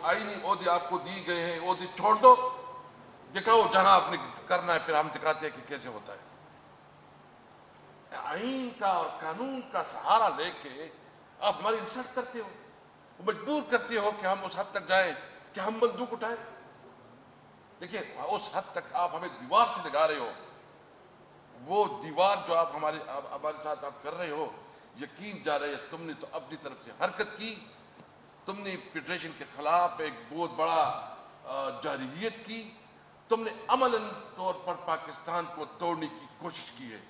आईनी ओहदे आपको दिए गए हैं, ओहदे छोड़ दो, दिखाओ जहां आपने करना है, फिर हम दिखाते हैं कि कैसे होता है। आईन का और कानून का सहारा लेके आप हमारी इंसल्ट करते हो, मजबूर करते हो कि हम उस हद तक जाएं कि हम बंदूक उठाएं। देखिए, उस हद तक आप हमें दीवार से लगा रहे हो। वो दीवार जो आप हमारे साथ आप कर रहे हो, यकीन जा रहे हैं तुमने तो अपनी तरफ से हरकत की, तुमने फेडरेशन के खिलाफ एक बहुत बड़ा जारहियत की, तुमने अमलन तौर पर पाकिस्तान को तोड़ने की कोशिश की है।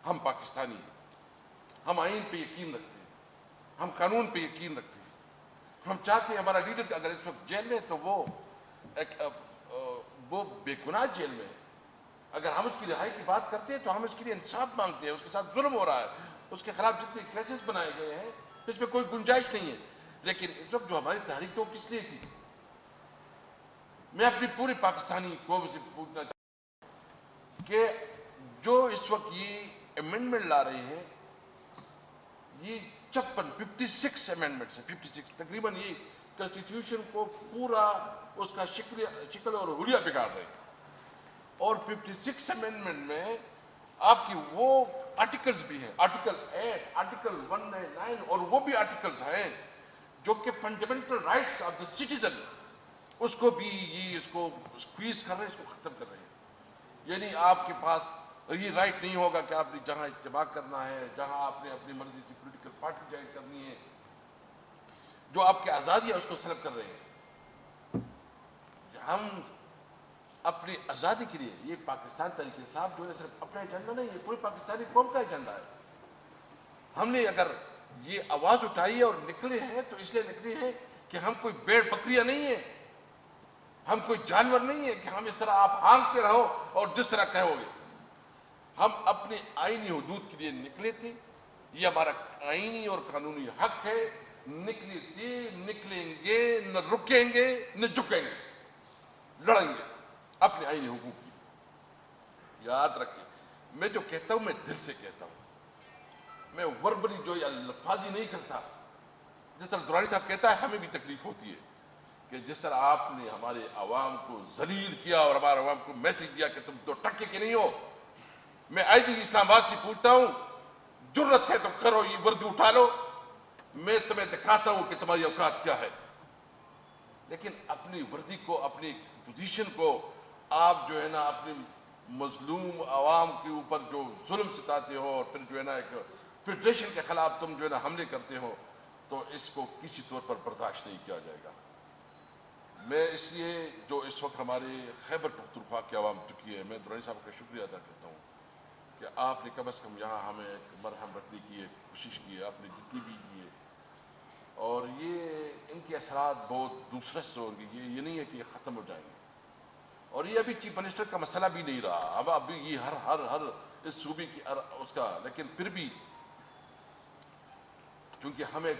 हम पाकिस्तानी हैं, हम आईन पे यकीन रखते हैं, हम कानून पे यकीन रखते हैं। हम चाहते हैं हमारा लीडर अगर इस वक्त जेल में है तो वो बेगुनाह जेल में है। अगर हम उसकी रिहाई की बात करते हैं तो हम उसके लिए इंसाफ मांगते हैं। उसके साथ जुल्म हो रहा है, उसके खिलाफ जितने केसेस बनाए गए हैं इसमें कोई गुंजाइश नहीं है। लेकिन इस वक्त जो हमारी तहरीक तो किस लिए थी? मैं अपनी पूरी पाकिस्तानी कौम से पूछना चाहता हूं कि जो इस वक्त ये अमेंडमेंट ला रहे हैं, ये 56 अमेंडमेंट है, 56 तकरीबन ये कॉन्स्टिट्यूशन को पूरा उसका शिकल और हुलिया बिगाड़ रहे हैं। और 56 अमेंडमेंट में आपकी वो आर्टिकल्स भी हैं, आर्टिकल 8, आर्टिकल 199, और वो भी आर्टिकल्स हैं जो कि fundamental rights of the citizen, उसको भी ये इसको स्क्वीज कर रहे हैं, इसको खत्म कर रहे हैं। यानी आपके पास ये राइट नहीं होगा कि आपने जहां इत्तेफाक करना है, जहां आपने अपनी मर्जी से पॉलिटिकल पार्टी ज्वाइन करनी है, जो आपकी आजादी है उसको सलब कर रहे हैं। हम अपनी आजादी के लिए, ये पाकिस्तान तरीके साहब जो है सिर्फ अपना एजेंडा नहीं, ये पूरी पाकिस्तानी कौम का एजेंडा है। हमने अगर ये आवाज उठाई है और निकले हैं तो इसलिए निकले हैं कि हम कोई भेड़ बकरियां नहीं है, हम कोई जानवर नहीं है कि हम इस तरह आप हाँकते रहो और जिस तरह कहोगे। हम अपने आईनी हुदूद के लिए निकले थे, ये हमारा आईनी और कानूनी हक है। निकले थे, निकलेंगे, न रुकेंगे न झुकेंगे, लड़ेंगे अपने आईनी हुकूक की। याद रखिए, मैं जो कहता हूं मैं दिल से कहता हूं, मैं वर्बली जो अल्फाजी नहीं करता। जिस तरह दुरानी साहब कहता है, हमें भी तकलीफ होती है कि जिस तरह आपने हमारे आवाम को जलील किया और हमारे आवाम को मैसेज दिया कि तुम तो टक्के के नहीं हो। मैं आईजी इस्लामाबाद से पूछता हूं, जुर्रत है तो करो, ये वर्दी उठा लो, मैं तुम्हें दिखाता हूं कि तुम्हारी औकात क्या है। लेकिन अपनी वर्दी को, अपनी पोजीशन को आप जो है ना अपनी मजलूम आवाम के ऊपर जो जुल्म सिताते हो और फिर जो है ना एक फेडरेशन के खिलाफ तुम जो है ना हमले करते हो, तो इसको किसी तौर पर बर्दाश्त नहीं किया जाएगा। मैं इसलिए जो इस वक्त हमारे खैबर पख्तूनख्वा की आवाम चुकी है, मैं दुरानी साहब का शुक्रिया अदा करता हूं कि आपने कम अज कम यहां हमें एक मरहम रखने की कोशिश की है, आपने जितनी भी की है। और ये इनके असरात बहुत दूसरे से होंगे, ये नहीं है कि ये खत्म हो जाएंगे। और ये अभी चीफ मिनिस्टर का मसला भी नहीं रहा, अब अभी ये हर हर हर इस सूबे की उसका, लेकिन फिर भी क्योंकि हमें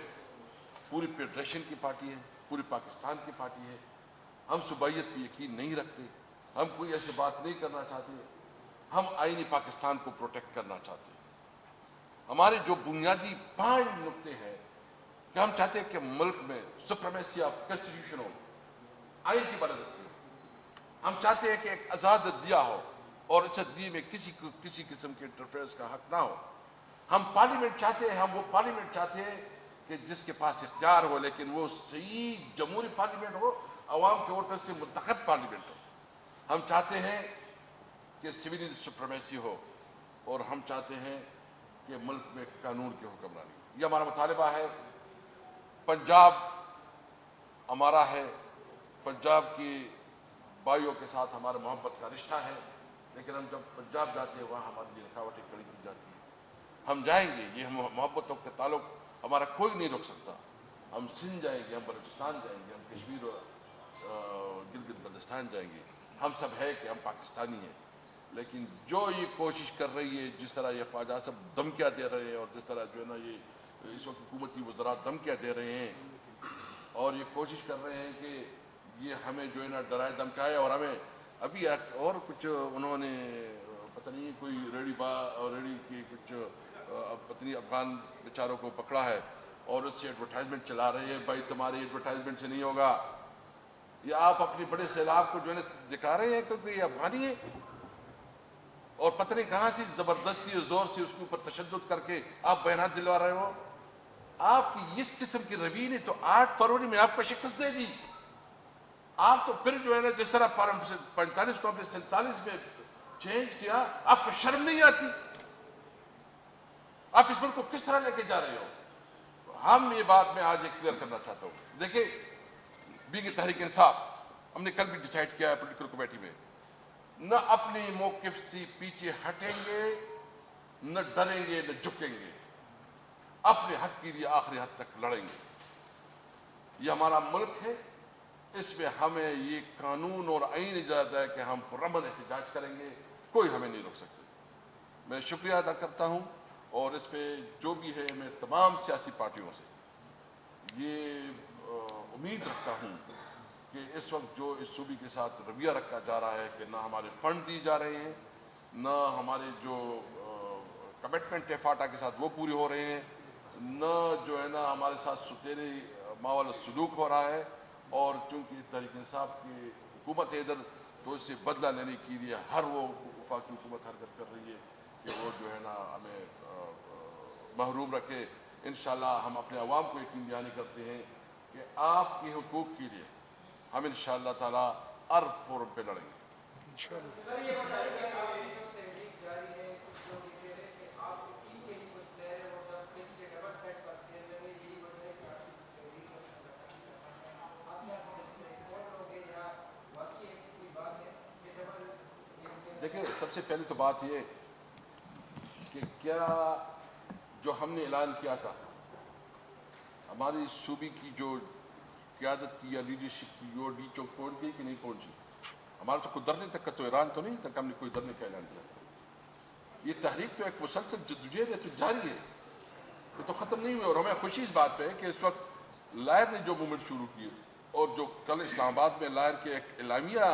पूरी फेडरेशन की पार्टी है, पूरी पाकिस्तान की पार्टी है, हम सूबाइयत पे यकीन नहीं रखते, हम कोई ऐसी बात नहीं करना चाहते, हम आईनी पाकिस्तान को प्रोटेक्ट करना चाहते हैं। हमारे जो बुनियादी 5 नुकते हैं कि हम चाहते हैं कि मुल्क में सुप्रीमेसी ऑफ कॉन्स्टिट्यूशन हो, आइन की बलदस्ती हो। हम चाहते हैं कि एक आजाद दिया हो और इस दिए में किसी किस्म के इंटरफेरेंस का हक ना हो। हम पार्लियामेंट चाहते हैं, हम वो पार्लियामेंट चाहते हैं कि जिसके पास इख्तियार हो, लेकिन वो सही जमहूरी पार्लियामेंट हो, अवाम के वोटों से मुंतखब पार्लियामेंट हो। हम चाहते हैं कि सिविल सुप्रीमेसी हो और हम चाहते हैं कि मुल्क में कानून की हुक्मरानी। यह हमारा मुतालिबा है। पंजाब हमारा है, पंजाब की भाइयों के साथ हमारा मोहब्बत का रिश्ता है, लेकिन हम जब पंजाब जाते हैं वहां हमारे लिए रुकावटें खड़ी की जाती है। हम जाएंगे, ये हम मोहब्बतों के ताल्लुक हमारा कोई नहीं रोक सकता। हम सिंध जाएंगे, हम बलूचिस्तान जाएंगे, हम कश्मीर और गिलगित बल्तिस्तान जाएंगे। हम सब है कि हम पाकिस्तानी हैं। लेकिन जो ये कोशिश कर रही है, जिस तरह ये ख्वाजा सब धमकियां दे रहे हैं और जिस तरह जो है ना ये इस वक्त हुकूमती वज़रा धमकियां दे रहे हैं और ये कोशिश कर रहे हैं कि ये हमें जो है ना डराए धमकाए, और हमें अभी और कुछ उन्होंने पता नहीं कोई रेडी की कुछ पत्नी अफगान बेचारों को पकड़ा है और उससे एडवर्टाइजमेंट चला रहे हैं। भाई तुम्हारी एडवर्टाइजमेंट से नहीं होगा, یا آپ اپنی بڑے سیلاب کو جو ہے نا دکھا رہے ہیں کیونکہ یہ افغانی ہے اور پتہ نہیں کہاں سے زبردستی اور زور سے اس کے اوپر تشدد کر کے آپ بیانات دلوا رہے ہو. آپ کی اس قسم کی روی نے تو 8 فروری میں آپ کو شکست دے دی. آپ تو پھر جو ہے نا جس طرح 45 کو اپنے 47 میں چینج کیا, آپ کو شرم نہیں آتی؟ آپ اس ملک کو کس طرح لے کے جا رہے ہو؟ ہم یہ بات میں آج ایک کلیئر کرنا چاہتا ہوں. دیکھیں, بینگ تحریک انصاف, ہم نے کل بھی ڈیسائیڈ کیا ہے پولیٹیکل کمیٹی میں, نہ اپنے موقف سے پیچھے ہٹیں گے, نہ ڈریں گے, نہ جھکیں گے. اپنے حق کے لیے آخری حد تک لڑیں گے. یہ ہمارا ملک ہے, اس میں ہمیں یہ قانون اور آئین اجازت ہے کہ ہم پرامن احتجاج کریں گے, کوئی ہمیں نہیں روک سکتے. میں شکریہ ادا کرتا ہوں, اور اس پہ جو بھی ہے میں تمام سیاسی پارٹیوں سے یہ امید رکھتا ہوں کہ اس وقت جو اس صوبے کے ساتھ رویہ رکھا جا رہا ہے کہ نہ ہمارے فنڈ دیے جا رہے ہیں, نہ ہمارے جو کمٹمنٹ ہے فاٹا کے ساتھ وہ پورے ہو رہے ہیں, نہ جو ہے نا ہمارے ساتھ ستیرے ماحول سلوک ہو رہا ہے, اور چونکہ تحریک انصاف کی حکومت ہے ادھر, تو اس سے بدلہ لینے کے لیے ہر وہ وفاقی حکومت حرکت کر رہی ہے کہ وہ جو ہے نا ہمیں محروم رکھے. انشاءاللہ ہم اپنے عوام کو یقین دہانی کرتے ہیں کہ آپ کے حقوق کے لیے ہم انشاءاللہ تعالی ہر فورم پہ لڑیں گے. دیکھیں, سب سے پہلے تو بات یہ کہ کیا جو ہم نے اعلان کیا تھا, ہماری صوبے کی جو قیادت تھی یا لیڈرشپ تھی, وہ ڈی چوک پہنچ گئی کہ نہیں پہنچی؟ ہمارا تو کوئی درنے تک کا تو ایران تو نہیں تھا کہ ہم نے کوئی درنے کا اعلان کیا. یہ تحریک تو ایک مسلسل جدوجہد ہے, تو جاری ہے, یہ تو ختم نہیں ہوئے. اور ہمیں خوشی اس بات پہ ہے کہ اس وقت لائر نے جو موومنٹ شروع کی, اور جو کل اسلام آباد میں لائر کے ایک اعلامیہ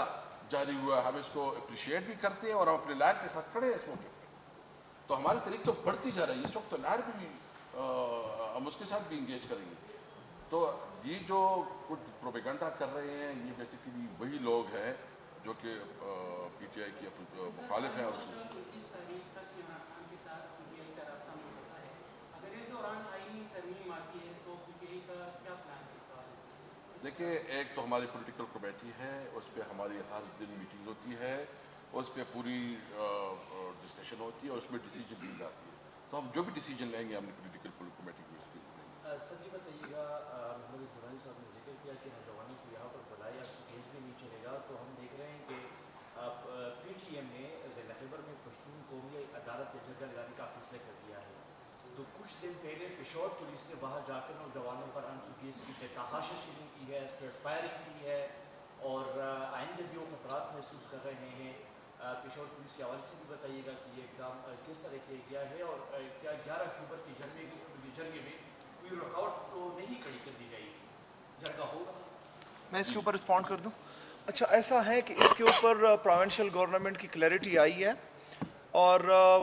جاری ہوا, ہم اس کو اپریشیٹ بھی کرتے ہیں اور ہم اپنے لائر کے ساتھ کھڑے ہیں اس موقع پہ. تو ہماری تحریک تو بڑھتی جا رہی ہے. اس وقت تو لائر بھی ہم اس کے ساتھ بھی انگیج کریں گے. تو یہ جو کچھ پروپیگنڈا کر رہے ہیں, یہ بیسیکلی وہی لوگ ہیں جو کہ پی ٹی آئی کے مخالف ہیں. اور دیکھیں, ایک تو ہماری پولیٹیکل کمیٹی ہے, اس پہ ہماری ہر دن میٹنگ ہوتی ہے, اس پہ پوری ڈسکشن ہوتی ہے, اور اس میں ڈیسیجن لی جاتی ہے. تو ہم جو بھی ڈیسیجن لیں گے ہم نے پولیٹیکل کمیٹی کو اس کے لیں گے. سر یہ بتائیے گا, محمد زبانی صاحب نے ذکر کیا کہ نوجوانوں کو یہاں پر بلایا کیس بھی نہیں چلے گا, تو ہم دیکھ رہے ہیں کہ پی ٹی ایم نے ضلع خیبر میں پشتون قومی عدالت میں جرگہ لگانے کا فیصلہ کر دیا ہے. تو کچھ دن پہلے پشاور پولیس نے وہاں جا کر نوجوانوں پر انسو کی تحاشی شروع کی ہے, اسٹریٹ فائرنگ کی ہے, اور آئندہ بھی وہ خطرات محسوس کر رہے ہیں. پشاور پولیس کے حوالے سے بھی بتائیے گا کہ یہ اقدام کس طرح کیا گیا ہے, اور کیا 11 اکتوبر کے جرگے میں کوئی رکاوٹ تو نہیں کھڑی کر دی جائے گی, جرگہ ہوگا؟ میں اس کے اوپر رسپونڈ کر دوں. اچھا, ایسا ہے کہ اس کے اوپر پروونشل گورنمنٹ کی کلیئرٹی آئی ہے, اور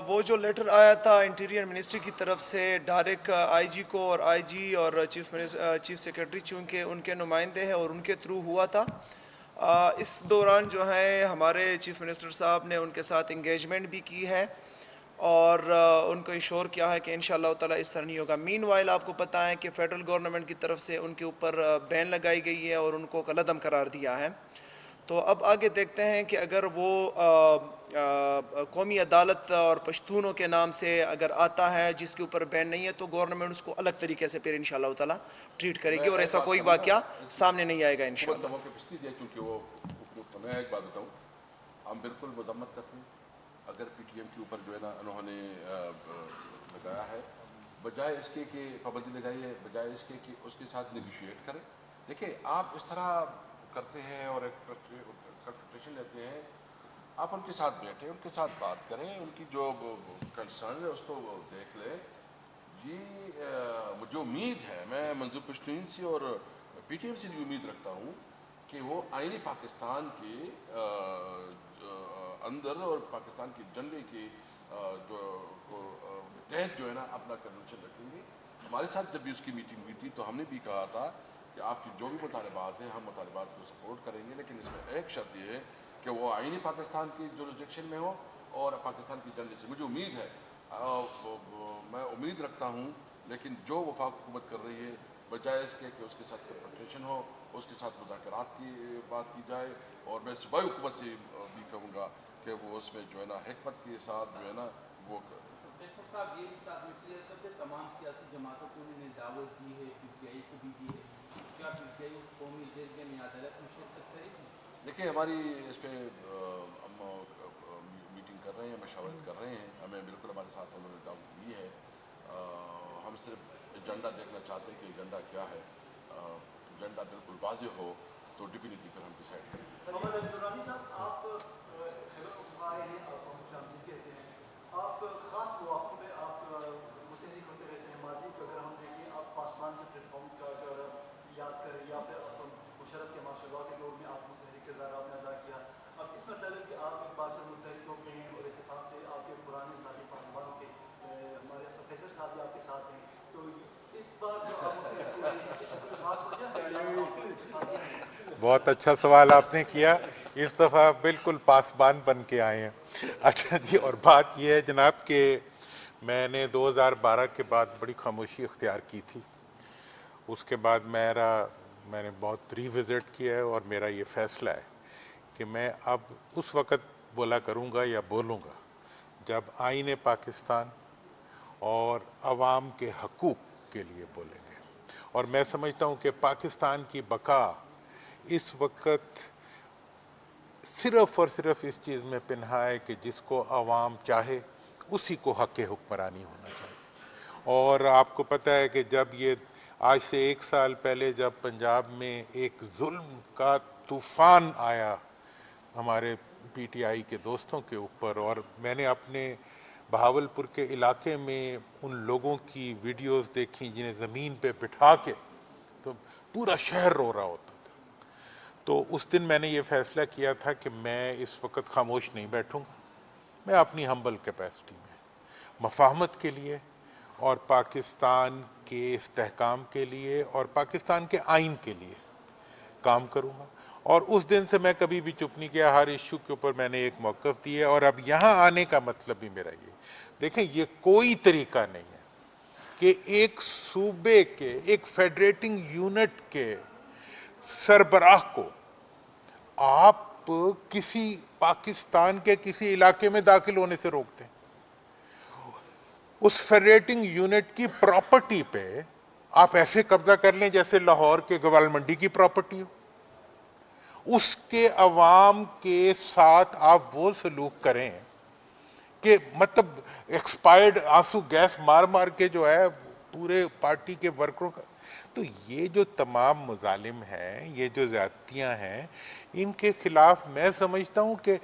وہ جو لیٹر آیا تھا انٹیریئر منسٹری کی طرف سے ڈائریکٹ آئی جی کو, اور آئی جی اور چیف سیکرٹری چونکہ ان کے نمائندے ہیں اور ان کے تھرو ہوا تھا. اس دوران جو ہے ہمارے چیف منسٹر صاحب نے ان کے ساتھ انگیجمنٹ بھی کی ہے, اور ان کو ایشور کیا ہے کہ انشاءاللہ تعالی اس طرح نہیں ہوگا. مین وائل آپ کو پتہ ہے کہ فیڈرل گورنمنٹ کی طرف سے ان کے اوپر بین لگائی گئی ہے اور ان کو کالعدم قرار دیا ہے. تو اب آگے دیکھتے ہیں کہ اگر وہ قومی عدالت اور پشتونوں کے نام سے اگر آتا ہے جس کے اوپر بین نہیں ہے, تو گورنمنٹ اس کو الگ طریقے سے پھر انشاءاللہ تعالی ٹریٹ کرے گی, اور ایسا کوئی واقعہ سامنے نہیں آئے گا انشاءاللہ. کیونکہ وہ میں ایک بات بتاؤں, ہم بالکل مذمت کرتے ہیں اگر پی ٹی ایم کے اوپر جو ہے نا انہوں نے لگایا ہے, بجائے اس کے کہ پابندی لگائی ہے, بجائے اس کے کہ اس کے ساتھ نیگوشیٹ کریں. دیکھیں, آپ اس طرح کرتے ہیں اور ایک کنفرنٹیشن لیتے ہیں, آپ ان کے ساتھ بیٹھیں, ان کے ساتھ بات کریں, ان کی جو کنسرن ہے اس کو دیکھ لیں. یہ مجھے امید ہے, میں منظور پشتین سے اور پی ٹی ایم سے بھی امید رکھتا ہوں کہ وہ آئین پاکستان کے اندر اور پاکستان کے جھنڈے کے جو تحت جو ہے نا اپنا کنونشن رکھیں گے. ہمارے ساتھ جب بھی اس کی میٹنگ ہوئی تھی تو ہم نے بھی کہا تھا कि आपकी जो भी मुतालबात हैं हम मुतालबात को सपोर्ट करेंगे, लेकिन इसमें एक शर्त ये है कि वो आईनी पाकिस्तान की जुरिसडिक्शन में हो और पाकिस्तान की जनता से मुझे उम्मीद है, मैं उम्मीद रखता हूँ, लेकिन जो वफाक हुकूमत कर रही है बजाय इसके कि उसके साथ कन्फ्रंटेशन हो, उसके साथ मुज़ाकरात की बात की जाए, और मैं सूबाई हुकूमत से भी कहूँगा कि वो उसमें जो है ना हिकमत के साथ जो है ना वो बेशक साहब ये भी साथ में क्लियर करते तमाम सियासी जमातों को उन्होंने दावत दी है, PTI को भी दी है, क्या PTI उस कौमी जरगे में अदालत में शिरकत करेगी? देखिए हमारी इस पे हम मीटिंग कर रहे हैं, मशावरत कर रहे हैं, हमें बिल्कुल हमारे साथ उन्होंने दावत दी है। हम सिर्फ एजेंडा देखना चाहते हैं कि एजेंडा क्या है। एजेंडा बिल्कुल वाज़ेह हो तो डेफिनेटली फिर हम डिसाइड करेंगे। मोहम्मद अब्दुर्रानी साहब, आप खैबर पख्तूनख्वा आए हैं, आप खुशामदीद कहते हैं। आप खास मौक़ों पे आप मुतहरिक होते रहते हैं। माजी को अगर हम देखें, आप पासवान के प्लेटफॉर्म का अगर याद करें, या फिर मुशर्रफ के माशाअल्लाह के दौर में आप मुतहरिक किरदार आपने अदा किया। अब इस मतलब कि आप एक बार से मुतहरिक हो गए हैं और इत्तेफाक से आपके पुराने साथी पासवान के हमारे असद फैसल साहब भी आपके साथ हैं, तो इस बार जो आप मुतहरिक हुए हैं, इससे कोई खास वजह है या आप इसके साथ हैं? बहुत अच्छा सवाल आपने किया। इस दफा बिल्कुल पासबान बन के आए हैं। अच्छा जी, और बात यह है जनाब कि मैंने 2012 के बाद बड़ी खामोशी इख्तियार की थी। उसके बाद मैंने बहुत रिविजिट किया है और मेरा ये फैसला है कि मैं अब उस वक़्त बोला करूँगा या बोलूँगा जब आईन पाकिस्तान और अवाम के हकूक़ के लिए बोलेंगे। और मैं समझता हूँ कि पाकिस्तान की बका इस वक्त सिर्फ और सिर्फ इस चीज़ में पिन्हा है कि जिसको अवाम चाहे उसी को हक़ हुक्मरानी होना चाहिए। और आपको पता है कि जब ये आज से 1 साल पहले जब पंजाब में एक जुल्म का तूफान आया हमारे PTI के दोस्तों के ऊपर, और मैंने अपने बहावलपुर के इलाके में उन लोगों की वीडियोस देखी जिन्हें ज़मीन पे बिठा के तो पूरा शहर रो रहा होता था, तो उस दिन मैंने ये फैसला किया था कि मैं इस वक्त खामोश नहीं बैठूंगा। मैं अपनी हम्बल कैपेसिटी में मफाहमत के लिए और पाकिस्तान के इस्तेहकाम के लिए और पाकिस्तान के आइन के लिए काम करूंगा। और उस दिन से मैं कभी भी चुप नहीं किया, हर इश्यू के ऊपर मैंने एक मौक़िफ़ दिया। और अब यहां आने का मतलब भी मेरा ये, देखें ये कोई तरीका नहीं है कि एक सूबे के एक फेडरेटिंग यूनिट के सरबराह को आप किसी पाकिस्तान के किसी इलाके में दाखिल होने से रोकते हैं। उस फेडरेटिंग यूनिट की प्रॉपर्टी पे आप ऐसे कब्जा कर लें जैसे लाहौर के गवाल मंडी की प्रॉपर्टी हो। उसके अवाम के साथ आप वो सलूक करें कि मतलब एक्सपायर्ड आंसू गैस मार मार के जो है पूरे पार्टी के वर्करों का। तो ये जो तमाम मुजालिम हैं, ये जो ज्यादतियां हैं, इनके खिलाफ मैं समझता हूं कि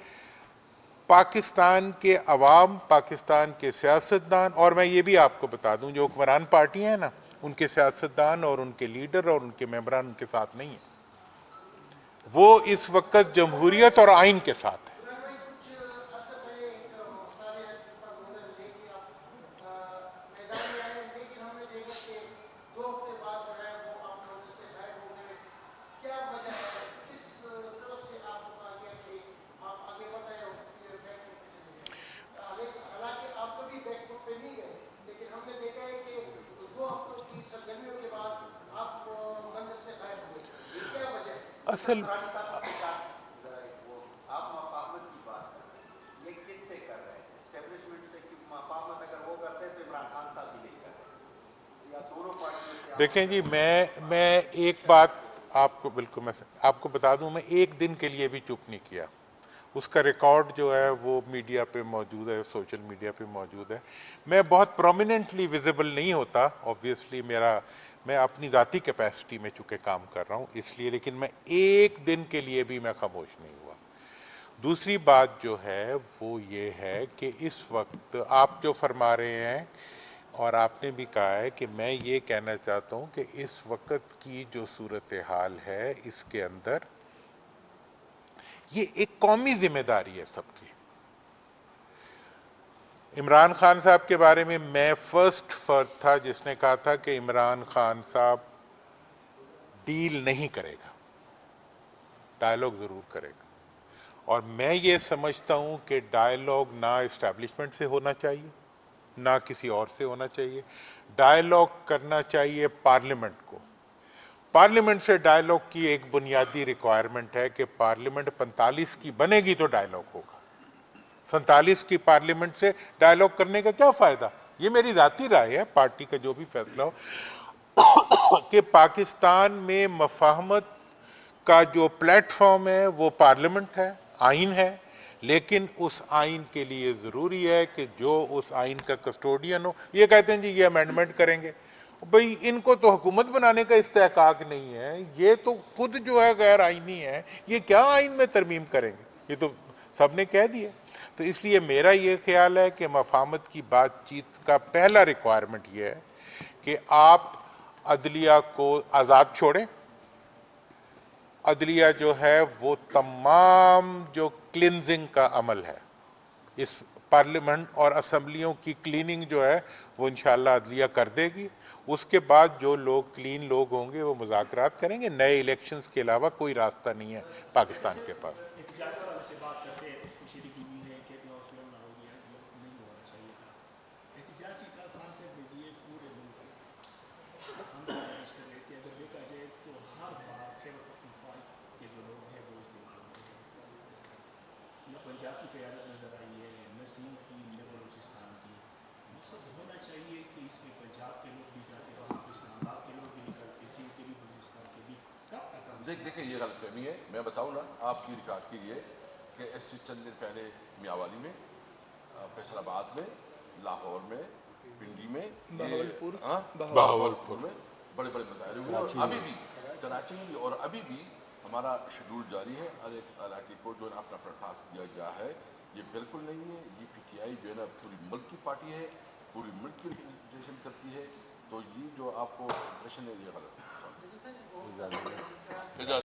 पाकिस्तान के अवाम, पाकिस्तान के सियासतदान, और मैं ये भी आपको बता दूं जो हुक्मरान पार्टियां हैं ना, उनके सियासतदान और उनके लीडर और उनके मेंबरान उनके साथ नहीं है, वो इस वक्त जमहूरियत और आइन के साथ है। असल आप मफाहमत की बात कर रहे हैं, ये किससे कर रहे हैं? एस्टेब्लिशमेंट से कि मफाहमत अगर वो करते हैं तो इमरान खान साहब भी नहीं कर रहे, या दोनों पार्टियों से? देखें जी, मैं एक बात आपको बिल्कुल मैं आपको बता दूं, मैं एक दिन के लिए भी चुप नहीं किया। उसका रिकॉर्ड जो है वो मीडिया पे मौजूद है, सोशल मीडिया पे मौजूद है। मैं बहुत प्रोमिनेंटली विजिबल नहीं होता ऑब्वियसली, मैं अपनी ज़ाती कैपेसिटी में चूंकि काम कर रहा हूं इसलिए, लेकिन मैं एक दिन के लिए भी मैं खामोश नहीं हुआ। दूसरी बात जो है वो ये है कि इस वक्त आप जो फरमा रहे हैं और आपने भी कहा है कि मैं ये कहना चाहता हूं कि इस वक्त की जो सूरत हाल है इसके अंदर ये एक कौमी जिम्मेदारी है सबकी। इमरान खान साहब के बारे में मैं फर्स्ट था जिसने कहा था कि इमरान खान साहब डील नहीं करेगा, डायलॉग जरूर करेगा। और मैं ये समझता हूं कि डायलॉग ना एस्टैब्लिशमेंट से होना चाहिए, ना किसी और से होना चाहिए। डायलॉग करना चाहिए पार्लियामेंट को। पार्लियामेंट से डायलॉग की एक बुनियादी रिक्वायरमेंट है कि पार्लियामेंट 45 की बनेगी तो डायलॉग होगा। 47 की पार्लियामेंट से डायलॉग करने का क्या फायदा? ये मेरी जाती राय है, पार्टी का जो भी फैसला हो कि पाकिस्तान में मफाहमत का जो प्लेटफॉर्म है वो पार्लियामेंट है, आइन है, लेकिन उस आइन के लिए जरूरी है कि जो उस आइन का कस्टोडियन हो। ये कहते हैं जी ये अमेंडमेंट करेंगे, भाई इनको तो हुकूमत बनाने का इस्तेहकाक नहीं है, ये तो खुद जो है गैर आइनी है, ये क्या आइन में तरमीम करेंगे? ये तो सबने कह दिया। तो इसलिए मेरा ये ख्याल है कि मफाहमत की बातचीत का पहला रिक्वायरमेंट ये है कि आप अदलिया को आजाद छोड़ें। अदलिया जो है वो तमाम जो क्लिनजिंग का अमल है, इस पार्लियामेंट और असेंबलियों की क्लीनिंग जो है वो इंशाअल्लाह अदलिया कर देगी। उसके बाद जो लोग क्लीन लोग होंगे वो मुज़ाकरात करेंगे। नए इलेक्शंस के अलावा कोई रास्ता नहीं है पाकिस्तान के पास। पंजाब की क़यादत नजर आई है, नसीम की, मिर्ज़ा बलूचिस्तान की। मकसद होना चाहिए कि इसमें पंजाब के लोग भी जाते, वहाँ पे इस्लामाबाद के लोग भी निकलते, सिंध के भी, बलूचिस्तान के भी। कब तक हम देखिए ये गलतफहमी है। मैं बताऊं ना आपकी रिकॉर्ड के लिए कि ऐसे चंद दिन पहले मियावाली में, फैसलाबाद में, लाहौर में, पिंडी में, बहावलपुर में बड़े बड़े मुजाहरे हुए। और अभी भी कराची में भी, और अभी भी हमारा शेड्यूल जारी है। हर एक इलाके को जो है अपना अपना टास्क दिया गया है। ये बिल्कुल नहीं है, ये पीटीआई जो है ना पूरी मुल्क की पार्टी है, पूरी मुल्क की रिप्रेजेंटेशन करती है। तो ये जो आपको इंप्रेशन है ये गलत है।